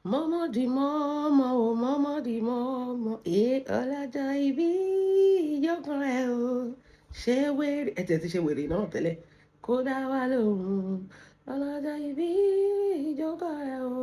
Mama di mama, oh mama di mama, ọlọ́jọ́ ìbí ìjọkan rẹ̀ o. Ṣé wèrè ẹ tẹ̀ ti ṣe wèrè náà tẹ́lẹ̀. Kó dá wa lóhùn. Ọlọ́jọ́ ìbí ìjọkan rẹ̀ o.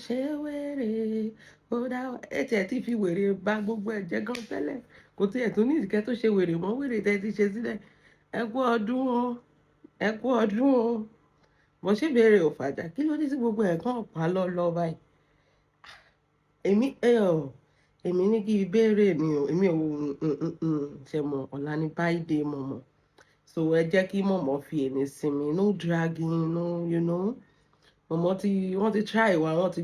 Ṣé wèrè kó dá wa. Ẹ tẹ̀ ti fi wèrè bà gbogbo ẹ̀ jẹ́ gan tẹ́lẹ̀. Kò tiẹ̀ tún ní ìdíkẹ́ tó ṣe wèrè mọ́ wèrè tẹ́ ti ṣe sílẹ̀. Ẹ kú ọdún o. Ẹ kú ọdún o. Mo ṣe béèrè ò fàjà. Kí ló dé tí gbogbo ẹ̀ kàn pa lọ́lọ́ báyìí? Èmi ní kí ìbéèrè ni o èmi ò ṣe mọ ọ̀la ní báìdé mọ̀mọ́ so ẹ jẹ́ kí mọ̀mọ́ fi èmi sinmi no dragging no mọ̀mọ́ tí wọ́n ti try wa wọ́n ti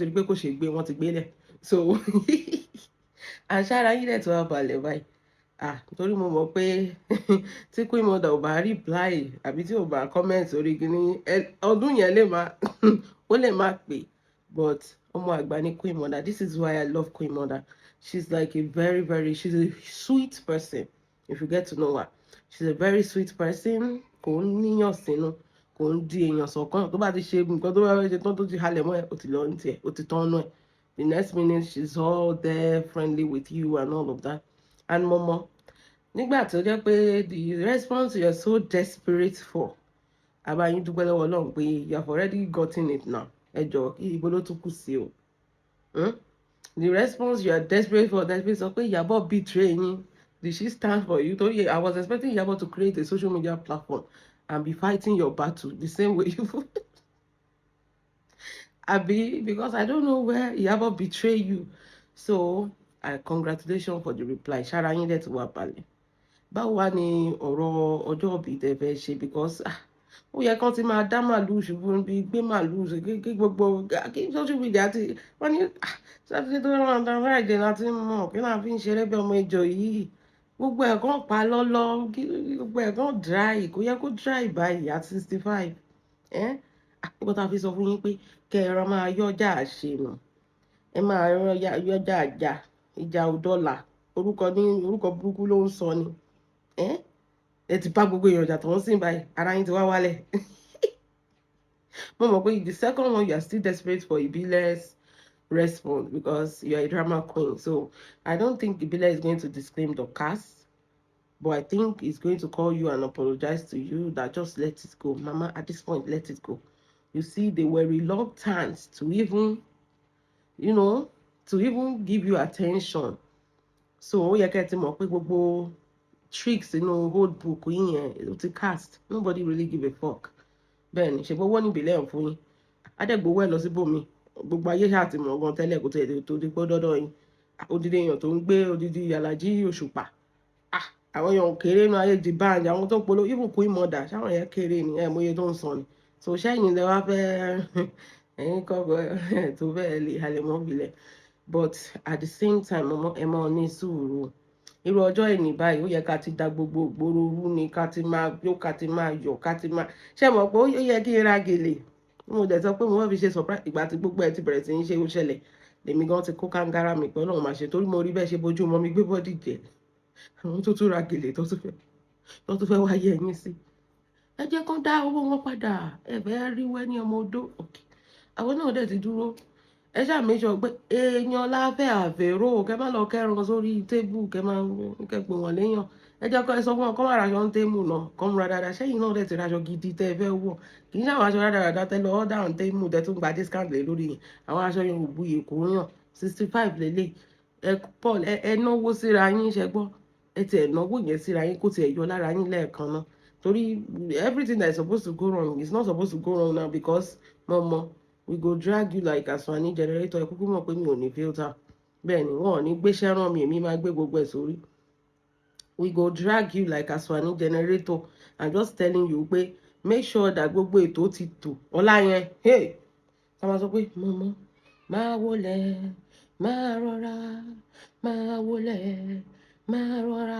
rí pé kò ṣe gbé wọ́n ti gbé lẹ̀ so àṣàrà yín dẹ̀ tó wà balẹ̀ báyìí torí mo mọ̀ pé tí Queen Mother ò bá reply àbí tí ò bá comment orí kíní ọdún yẹn lè má ó lè má pè but ọmọ àgbà ní Queen Mother. This is why I love Queen Mother. She's like a very she's a sweet person if you get to know her. She's a very sweet person. Kò ń níyàn sínú kò ń di èèyàn sọ̀kan tó bá ti ṣe nǹkan tó bá fẹ́ ṣe tán tó ti halẹ̀ mọ́ ẹ̀ ó ti lọ ní tiẹ̀ ó ti tán náà ẹ̀ the next minute she's all there friendly with you and all of that and mọ́mọ́ nígbà tó jẹ́ pé the response you are so desperate for àbáyín dúpẹ́ lọ́wọ́ Ọlọ́run pé you have already gotten it now ẹ jọ̀ọ́ kí ibo ló tún kù sí o the response you are desperate for sọ pé Ìyábọ̀ betray yín did she stand for you torí I was expecting Ìyábọ̀ to create a social media platform and be fighting your battle the same way you abi because I don't know where Ìyábọ̀ betray you so congratulations for the reply ṣára yín dẹ̀ ti wà balẹ̀ báwo wá ní ọ̀rọ̀ ọjọ́ ìbí tẹ́ fẹ́ ṣe because ó yẹ kán ti máa dá màlúù ṣubú bí gbé màlúù kí gbogbo kí social media ti wọ́n ní sátidé tó rán ọ̀dà friday láti mọ̀ kí náà fi ń ṣeré bí ọmọ ìjọ yìí gbogbo ẹ̀ kàn pa lọ́lọ́ gbogbo ẹ̀ kàn dry kò yẹ kó dry báyìí at 65 nígbà tá a fi sọ fún yín pé kẹ́ ẹ rán máa yọjà àṣenù ẹ máa yọjà àjà ìjà òdọ́là orúkọ burúkú ló ń sọ ni ẹ ti bá gbogbo èèyàn jà tó ń sìn báyìí ara yín ti wá wálẹ̀ mo mọ̀ pé the second one you are still desperate for Ibe's response because you are a drama queen so I don't think Ibile is going to disclaim the cast but I think he's going to call you and apologize to you that just let it go mama at this point let it go you see they were reluctant to even give you attention so ó yẹ kẹ́ ti mọ̀ pé gbogbo tricks old book yẹn ló ti cast nobody really give a fuck bẹ́ẹ̀ ni ṣègbówó níbílẹ̀ ọ̀ fún yín adẹ́gbowó ẹ̀ lọ síbòmí gbogbo ayé ṣáà ti mọ̀ gan tẹ́lẹ̀ kó tó di pé dọ́dọ̀ yín odidi èèyàn tó ń gbé odidi Àlàjí Òṣùpá àwọn èèyàn kéré inú ayé di báńdì àwọn tó ń polówó even Queen Mother ṣáwọn yẹn kéré ni ẹ̀ mọye tó ń sọ ni so ṣẹ́yìn lẹ wá fẹ́ ẹ̀yìn kọ́kọ́ tó bẹ́ẹ̀ lè halẹ̀ mọ́ bílẹ̀ but at the same time ẹ máa ní sùúrù irú ọjọ́ ìní báyìí ó yẹ ká ti da gbogbo ìgboro rú ni ká ti máa yọ̀ ká ti máa ṣe mọ̀ pé ó yẹ kí n ra gèlè mo dẹ̀ sọ pé mo fẹ́ fi ṣe surprise ìgbà tí gbogbo ẹ̀ ti bẹ̀rẹ̀ sí í ṣe ó ṣẹlẹ̀ lèmi gan ti kó kàǹgárá mi pé Ọlọ́run máa ṣe torí mo rí bẹ́ẹ̀ ṣe bójú mọ́ mi gbé bọ́dì jẹ àwọn tó tún ra gèlè tó tún fẹ́ wáyé ẹ̀yìn sí ẹ jẹ́ kán dá owó wọn padà ẹ fẹ́ rí wẹ́ ní ọmọ odó àwọn náà dẹ̀ ti dúró ẹ ṣáà méjọ pé èèyàn láfẹ́ àfẹ́rò kẹ má lọ kẹran sórí tébù kẹ má kẹpẹ wọn léèyàn ẹ jẹ́ kó ẹ sọ fún wọn kó má raṣọ ń témù náà kó múra dáadáa ṣẹ́yìn náà dẹ̀ ti raṣọ gidi tẹ́ ẹ fẹ́ wọ̀ kì í ṣàwọn aṣọ dáadáa tẹ́ lọ ọ́dà ń témù tẹ́ tún gba discount lé lórí yẹn àwọn aṣọ yẹn ò buyè kò yàn 65 lélẹ̀ ẹ Paul ẹ náwó síra yín ṣẹ gbọ́ ẹ tiẹ̀ náwó yẹn síra yín kó tiẹ̀ yọ lára yín lẹ́ẹ̀kan náà torí everything that is supposed to go wrong is not supposed to go wrong now because mọ́mọ́ we go drag you like Aswani generator ẹ kúkú mọ̀ pé mi ò ní filter bẹ́ẹ̀ ni wọn ò ní gbéṣẹ́ rán mi èmi máa gbé gbogbo ẹ̀ sórí we go drag you like Aswani generator I'm just telling you pé make sure that gbogbo ètò ti tò ọlá yẹn ká máa sọ pé mọ́mọ́ máa wọlé máa rọra máa wọlé máa rọra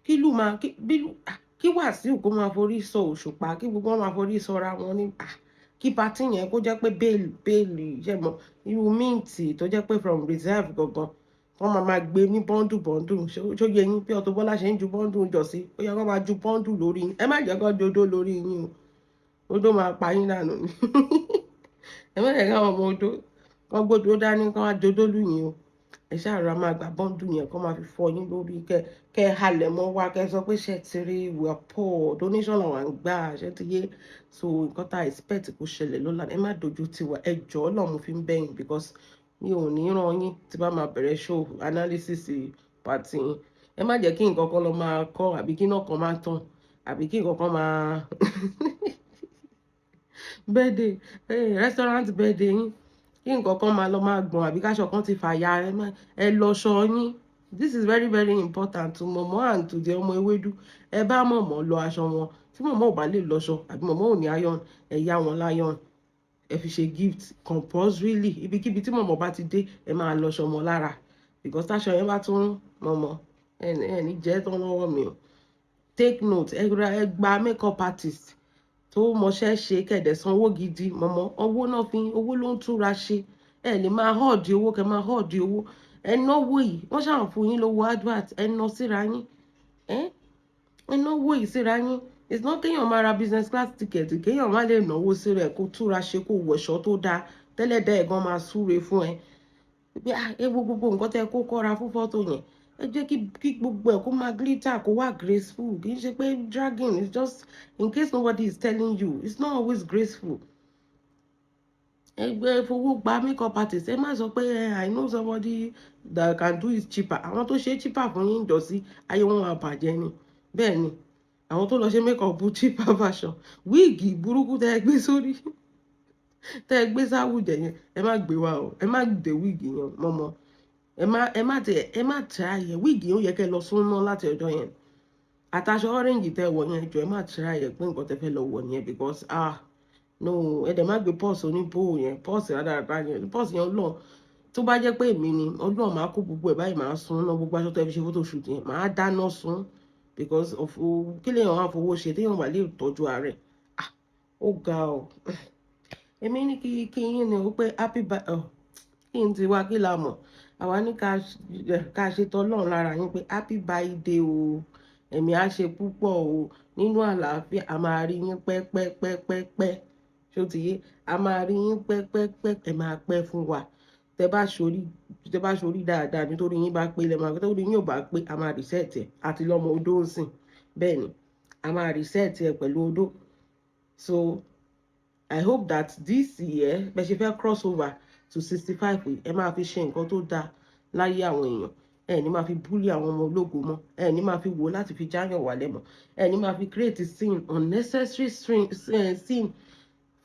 kílù máa kí Wàsíù kó máa forí sọ Òṣùpá kí gbogbo wọn máa forí sọra wọn ní kí pati yẹn kó jẹ́ pé bẹ́ẹ̀lì jẹ́mọ̀ irú míǹtì tó jẹ́ pé from reserve gangan wọ́n máa gbé ní bọ́ńdù ṣó yẹ yín pé Auto Bola ṣe ń ju bọ́ńdù jọ sí ó yẹ kó máa ju bọ́ńdù lórí yín ẹ má jẹ́ kó dodo lórí yín o odó máa pa yín dànù ni ẹ má jẹ́ káwọn ọmọ odó wọ́n gbódò dání kán wá jodó lù yín o. ẹ ṣáàrà máa gbà bọ́ǹdù yẹn kán máa fi fọ yín lórí kẹ halẹ̀ mọ́ wá kẹ sọ pé ṣe ti rí we are poor donation làwọn ń gbà ṣe ti yé. So nǹkan tá expect kó ṣẹlẹ̀ lọ́la ẹ má dojú tiwa ẹ jọ̀ọ́ náà mo fi ń bẹ̀yìn because mi ò ní ràn yín tí bá máa bẹ̀rẹ̀ show analysis pàtì yín. ẹ má jẹ́ kí nǹkan kan lọ máa kọ́ àbí kí náà kan máa tàn àbí kí nǹkan kan máa birthday restaurant birthday yín kí nǹkan kan máa lọ máa gbọ̀n àbí káṣọ kan ti fàya ẹ lọ́ṣọ yín. This is very very important to mọ̀mọ́ and to the ọmọ ewédú. ẹ bá mọ̀mọ́ lọ aṣọ wọn tí mọ̀mọ́ ò bá lè lọ́ṣọ àbí mọ̀mọ́ ò ní iron ẹ yá wọn láyọ̀n ẹ fi ṣe gift compulsorily ibikíbi tí mọ̀mọ́ bá ti dé ẹ máa lọ́ṣọ mọ́ lára because táṣọ yẹn bá tún mọ̀mọ́ ẹ ní jẹ́ tán lọ́wọ́ mi o. Take note ẹ gba makeup artist tó mọṣẹ́ ṣe kẹ̀dẹ̀ san owó gidi mọ̀mọ́ owó náà fi owó ló ń túra ṣe ẹ lè máa họ́ọ̀dì owó kẹ máa họ́ọ̀dì owó ẹ náwó yìí wọ́n ṣàwọn fún yín lówó advert ẹ ná síra yín ẹ náwó yìí síra yín. It's not kéèyàn máa ra business class ticket kéèyàn má lè náwó sí rẹ̀ kó túra ṣe kó wọ̀ṣọ́ tó dáa tẹ́lẹ̀dẹ́ ẹ̀gan máa súre fún ẹ pé ewu gbogbo nǹkan tẹ́ kó kọ́ra fún fọ́tò yẹn ẹ jẹ́ kí gbogbo ẹ̀ kó máa glitter kó wà graceful kì í ṣe pé dragging is just in case nobody is telling you it's not always graceful. ẹgbẹ́ fowó gba makeup artist ẹ má sọ pé I know somebody that can do it cheaper àwọn tó ṣe cheaper fún yín jọ́sí ayé wọn máa bàjẹ́ ni bẹ́ẹ̀ ni àwọn tó lọ ṣe makeup cheaper version wíìgì burúkú tẹ́ ẹ gbé sórí tẹ́ ẹ gbé sáwùjẹ yẹn ẹ má gbé wa o ẹ má dé wíìgì yẹn mọ́mọ́ ẹ má try yẹn wíìgì yẹn ó yẹ kẹ́ lọ súnmọ́ láti ọjọ́ yẹn àtàṣọ orange tẹ́ wọ̀ yẹn jọ ẹ má try yẹn pé nǹkan tẹ́ fẹ́ lọ wọ̀ yẹn because no ẹ dẹ̀ má gbé pọ́ọ̀sì oníbò yẹn pọ́ọ̀sì rádaràdà yẹn pọ́ọ̀sì yẹn ọlọ́run tó bá jẹ́ pé èmi ni ọlọ́run máa kó gbogbo ẹ̀ báyìí máa sun náà gbogbo aṣọ tó ẹ fi ṣe photo shoot yẹn máa dáná sun because of kí lèèyàn wá fowó ṣe téèyàn wà lè tọ́jú ààrẹ ó ga ọ èmi ní kí yín ni ó pé happy birthday kí n ti wá kí la mọ̀ àwa ní ká ṣe tọ́lọ́run lára yín pé happy birthday o ẹ̀mí á ṣe púpọ̀ o nínú àlàáfíà a máa rí yín pẹ́pẹ́pẹ́pẹ́ ṣó ti yé a máa rí yín pẹ́pẹ́pẹ́ ẹ máa pẹ́ fún wa tẹ bá ṣorí dáadáa nítorí yín bá pé lẹ́mọ̀ àgbẹ̀ torí yín ò bá pé a máa reset ẹ̀ àti lọ́mọ odó ń sìn bẹ́ẹ̀ ni a máa reset ẹ̀ pẹ̀lú odó. So I hope that this year bẹ́ẹ̀ ṣe fẹ́ cross over to 65 ẹ máa fi ṣe nǹkan tó dáa láyé àwọn èèyàn ẹ ní máa fi búlì àwọn ọmọ ológo mọ́ ẹ ní máa fi wò láti fi jáyàn wálẹ̀ mọ́ ẹ ní máa fi create scene unnecessary scene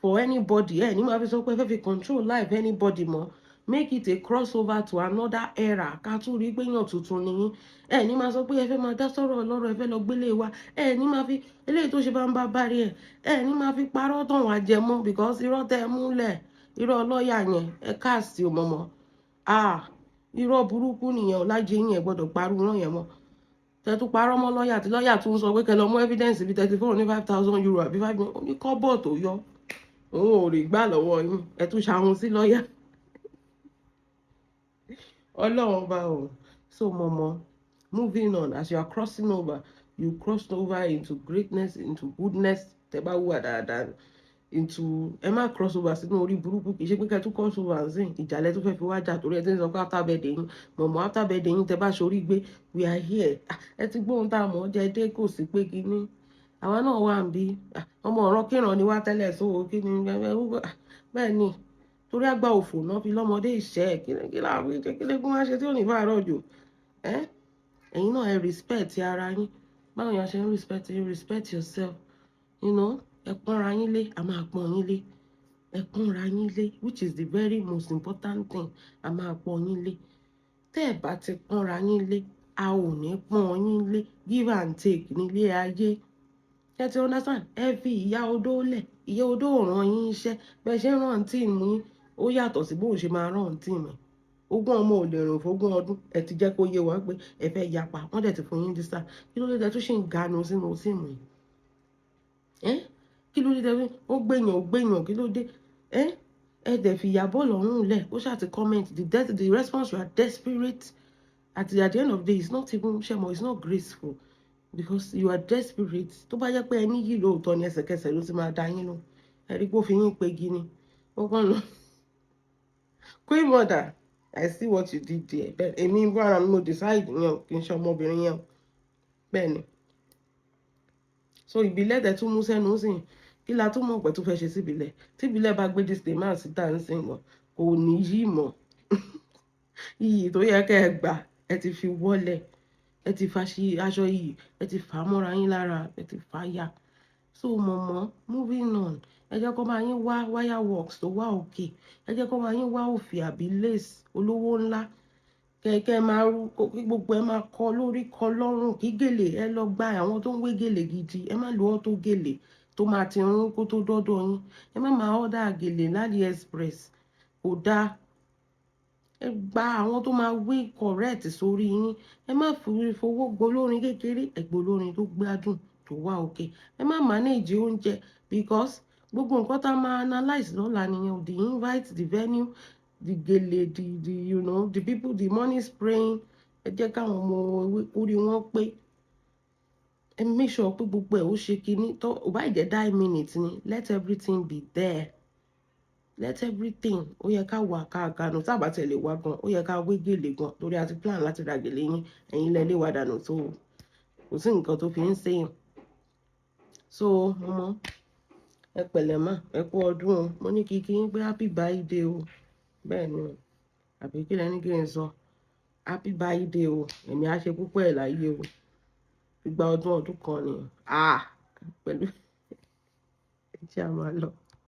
for anybody ẹ ní máa fi sọ pé ẹ fẹ́ fi control life anybody mọ́ make it a crossover to another era ká tún rí gbéyàn tuntun nìyí ẹ ní máa sọ pé ẹ fẹ́ máa dá sọ̀rọ̀ ọlọ́rọ̀ ẹ fẹ́ lọ gbélé wa ẹ ní máa fi eléyìí tó ṣe bá ń bá bárí ẹ ní máa fi parọ́ tàn wá jẹ mọ́ because irọ́ tẹ ẹ múlẹ̀ irọ́ lọ́ọ̀yà yẹn ẹ káàsì ò mọ̀mọ́ irọ́ burúkú nìyẹn ọ̀làjẹ yẹn gbọ́dọ̀ parú rán yẹn mọ́ tẹ́tù parọ́ mọ́ lọ́ọ̀yà tí lọ́ọ̀yà tún sọ pé kẹ́ lọ mú evidence bíi 34 ní 5,000 euro àbí 5 million ní kọ́bọ̀ tó yọ òun ò rí gbà lọ́wọ́ yín ẹ tún ṣàhun sí lọ́ọ̀yà ọlọ́run bá o. So mọ̀mọ́ moving on as you are crossing over you crossed over into greatness into goodness tẹ́ bá wùwà dáadáa into ẹ má cross over sínú orí burúkú kì í ṣe pé kẹ́ tún cross over ǹsìn ìjàlẹ̀ tó fẹ́ fi wá jà torí ẹ ti ń sọ pé after birthday yín mọ̀mọ́ after birthday yín tẹ́ bá ṣorí gbé we are here ẹ ti gbóhùn tá a mọ̀ jẹ́ dé kò sí pé kíní àwa náà wà ń bí ọmọ ọ̀ràn kíran ni wá tẹ́lẹ̀ sówó kíní bẹ́ẹ̀ ni torí àgbà òfò náà fi lọ́mọdé ìṣẹ́ kílégún wá ṣe tí ò ní fàárọ̀ jù ẹ̀yin náà ẹ respect ara yín báwo yẹn ṣe ń respect you respect yourself you know ẹ pọ́nra yín lé a máa pọ́n yín lé ẹ pọ́nra yín lé which is the very most important thing a máa pọ́n yín lé tẹ́ ẹ bá ti pọ́nra yín lé a ò ní pọ́n yín lé give and take nílé ayé ẹ ti understand ẹ fi ìyá odó lẹ̀ ìyá odó ò ràn yín iṣẹ́ bẹ́ẹ̀ ṣe ń ràn tí mú yín ó yàtọ̀ sí bóun ṣe máa ràn tí mú ogún ọmọ ò lè rìn fógún ọdún ẹ ti jẹ́ kó yé wa pé ẹ fẹ́ yapa wọ́n dẹ̀ ti fún yín dísà kí ló dé tẹ́ tó ṣe ń ganu sínú síìmù yìí kí ló dé tẹ́ ó gbẹ̀yàn kí ló dé ẹ dẹ̀ fi ìyàbọ̀ lọ́rùn lẹ̀ ó ṣáà ti comment the response you are desperate at the end of the day it's not even ṣẹmọ it's not graceful because you are desperate tó bá jẹ́ pé ẹni yìí lóòótọ́ ni ẹsẹ̀kẹsẹ̀ ló ti máa da yín lọ ẹ̀rí pé ó fi yín pegi ni ó kàn lọ queen mother I see what you did there bẹ́ẹ̀ èmi bára mi mo decide yẹn kì í ṣe ọmọbìnrin yẹn bẹ́ẹ̀ ni so ìbílẹ̀ tẹ̀ tún mú sẹ́nu sìn kí la tún mọ̀ pé tó fẹ́ ṣe síbílẹ̀ tí ìbílẹ̀ bá gbé disclaimer síta ń sìn lọ kò ní yí mọ́ iyì tó yẹ kẹ́ ẹ gbà ẹ ti fi wọ́lẹ̀ ẹ ti fa aṣọ yìí ẹ ti fà á mọ́ra yín lára ẹ ti fà á yà so mọ̀mọ́ moving on ẹ jẹ́ kó máa yín wá wire works tó wá òkè ẹ jẹ́ kó máa yín wá òfì àbí lace olówó ńlá kẹ̀kẹ́ máa rú kí gbogbo ẹ máa kọ lórí kọ lọ́rùn kí gèlè ẹ lọ gba àwọn tó ń wé gèlè gidi ẹ má lo ọ́tò gèlè tó máa ti rún kó tó dọ́dọ̀ yín ẹ má máa ọ́dà gèlè l'AliExpress kò dáa ẹ gba àwọn tó máa wé correct sórí yín ẹ má fowó gbolórin kékeré ẹ gbolórin tó gbádùn tó wà òkè ẹ má manage oúnjẹ because gbogbo nǹkan tá a máa analyse lọ́la nìyẹn the invite the venue the gèlè the you know the people the money spraying ẹ jẹ́ káwọn ọmọ orí wọn pé ẹ make sure pé gbogbo ẹ̀ ó ṣe kinní tó ò bá jẹ́ 9 minutes ni let everything be there let everything ó yẹ ká wà ká ganu tábà tẹ̀lé wá gan ó yẹ ká wé gèlè gan torí a ti plan láti ra gèlè yín ẹ̀yin lẹ lé wa dànù tó kò sí nǹkan tó fi ń ṣèyàn so ọmọ ẹ pẹ̀lẹ́ mà ẹ kú ọdún o mo ní kí n pé happy birthday o bẹ́ẹ̀ ni àbí kí lẹni kí n sọ happy birthday o èmi á ṣe púpọ̀ ẹ̀ láyé o ìgbà ọdún kan ni pẹ̀lú ẹ jẹ́ a máa lọ.